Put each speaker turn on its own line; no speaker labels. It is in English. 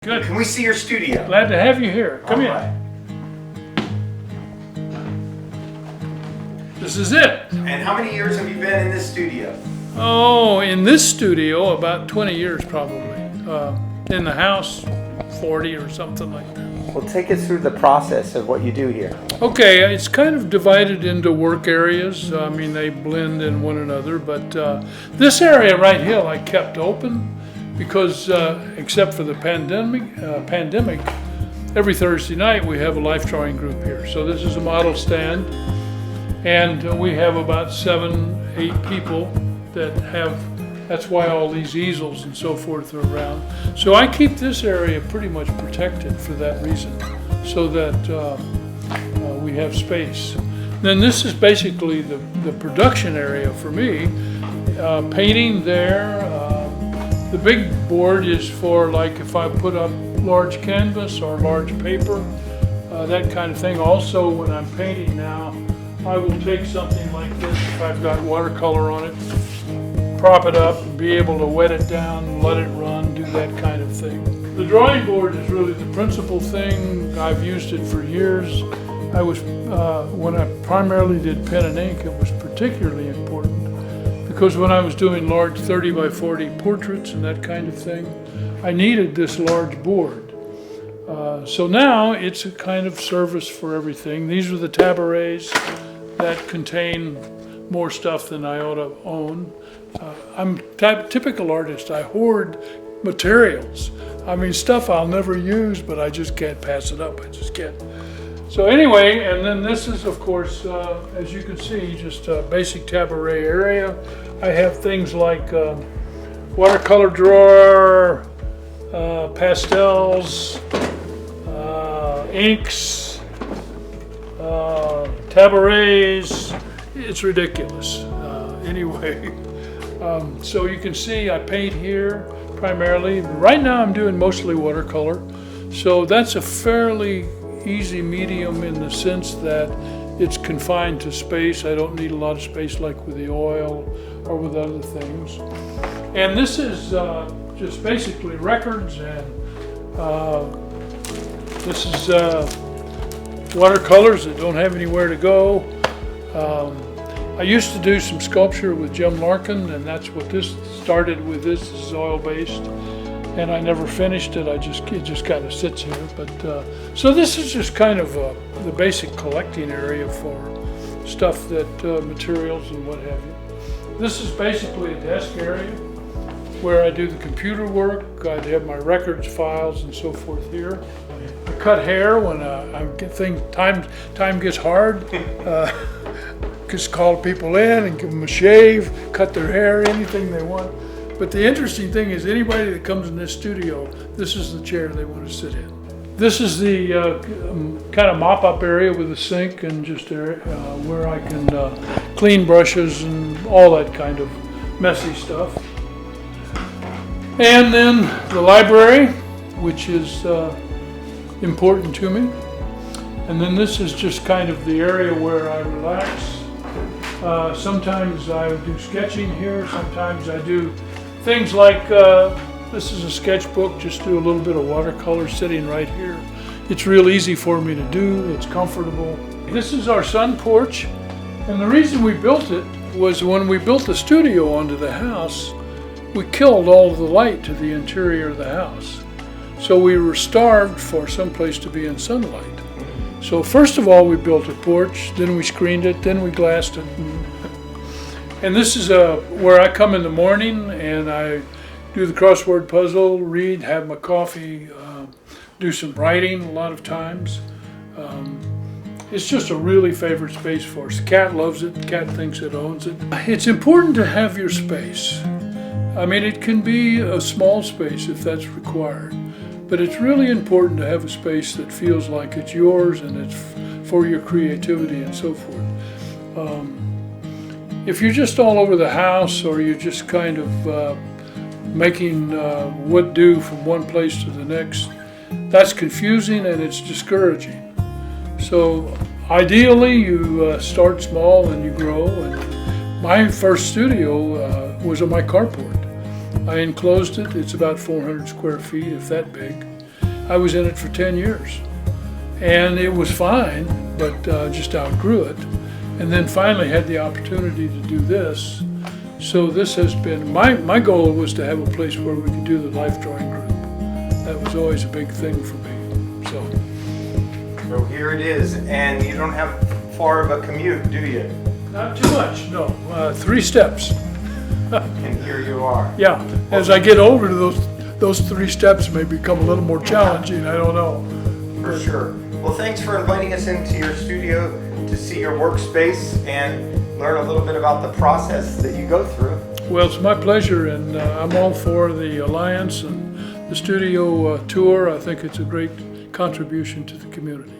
Good.
Can we see your studio?
Glad to have you here. Come in.
Right.
This is it.
And how many years have you been in this studio?
Oh, in this studio, about 20 years probably. In the house, 40 or something like that.
Well, take us through the process of what you do here.
Okay, it's kind of divided into work areas. I mean, they blend in one another, but this area right here I kept open because except for the pandemic, every Thursday night we have a life drawing group here. So this is a model stand, and we have about 7, 8 people that have. That's why all these easels and so forth are around. So I keep this area pretty much protected for that reason, so that we have space. Then this is basically the production area for me. Painting there. The big board is for, like, if I put up large canvas or large paper, that kind of thing. Also, when I'm painting now, I will take something like this, if I've got watercolor on it, prop it up, and be able to wet it down, let it run, do that kind of thing. The drawing board is really the principal thing. I've used it for years. I was, when I primarily did pen and ink, it was particularly important. Because when I was doing large 30 by 40 portraits and that kind of thing, I needed this large board. So now it's a kind of service for everything. These are the tabourets that contain more stuff than I ought to own. I'm a typical artist. I hoard materials. I mean, stuff I'll never use, but I just can't pass it up. I just can't. So anyway, and then this is, of course, as you can see, just a basic tabouret area. I have things like watercolor drawer, pastels, inks, tabourets. It's ridiculous. Anyway, so you can see I paint here primarily. Right now I'm doing mostly watercolor. So that's a fairly easy medium in the sense that it's confined to space. I don't need a lot of space like with the oil or with other things. And this is just basically records, and this is watercolors that don't have anywhere to go. I used to do some sculpture with Jim Larkin, and that's what this started with. This is oil-based. And I never finished it. It just kind of sits here. But so this is just kind of the basic collecting area for stuff that materials and what have you. This is basically a desk area where I do the computer work. I have my records, files, and so forth here. I cut hair when time gets hard. Just call people in and give them a shave, cut their hair, anything they want. But the interesting thing is, anybody that comes in this studio, this is the chair they want to sit in. This is the kind of mop-up area with a sink and just where I can clean brushes and all that kind of messy stuff. And then the library, which is important to me. And then this is just kind of the area where I relax. Sometimes I do sketching here, sometimes I do things like, this is a sketchbook, just do a little bit of watercolor sitting right here. It's real easy for me to do, it's comfortable. This is our sun porch, and the reason we built it was when we built the studio onto the house, we killed all of the light to the interior of the house. So we were starved for some place to be in sunlight. So first of all, we built a porch, then we screened it, then we glassed it. And this is where I come in the morning and I do the crossword puzzle, read, have my coffee, do some writing a lot of times. It's just a really favorite space for us. The cat loves it, the cat thinks it owns it. It's important to have your space. I mean, it can be a small space if that's required, but it's really important to have a space that feels like it's yours and it's for your creativity and so forth. If you're just all over the house, or you're just kind of making wood do from one place to the next, that's confusing and it's discouraging. So ideally you start small and you grow. And my first studio was on my carport. I enclosed it. It's about 400 square feet, if that big. I was in it for 10 years. And it was fine, but just outgrew it. And then finally had the opportunity to do this. So this has been, my goal was to have a place where we could do the life drawing group. That was always a big thing for me, so.
So here it is, and you don't have far of a commute, do you?
Not too much, no, 3 steps.
And here you are.
Yeah, as I get older, those 3 steps may become a little more challenging, I don't know.
For sure. Well, thanks for inviting us into your studio to see your workspace and learn a little bit about the process that you go through.
Well, it's my pleasure, and I'm all for the Alliance and the studio tour. I think it's a great contribution to the community.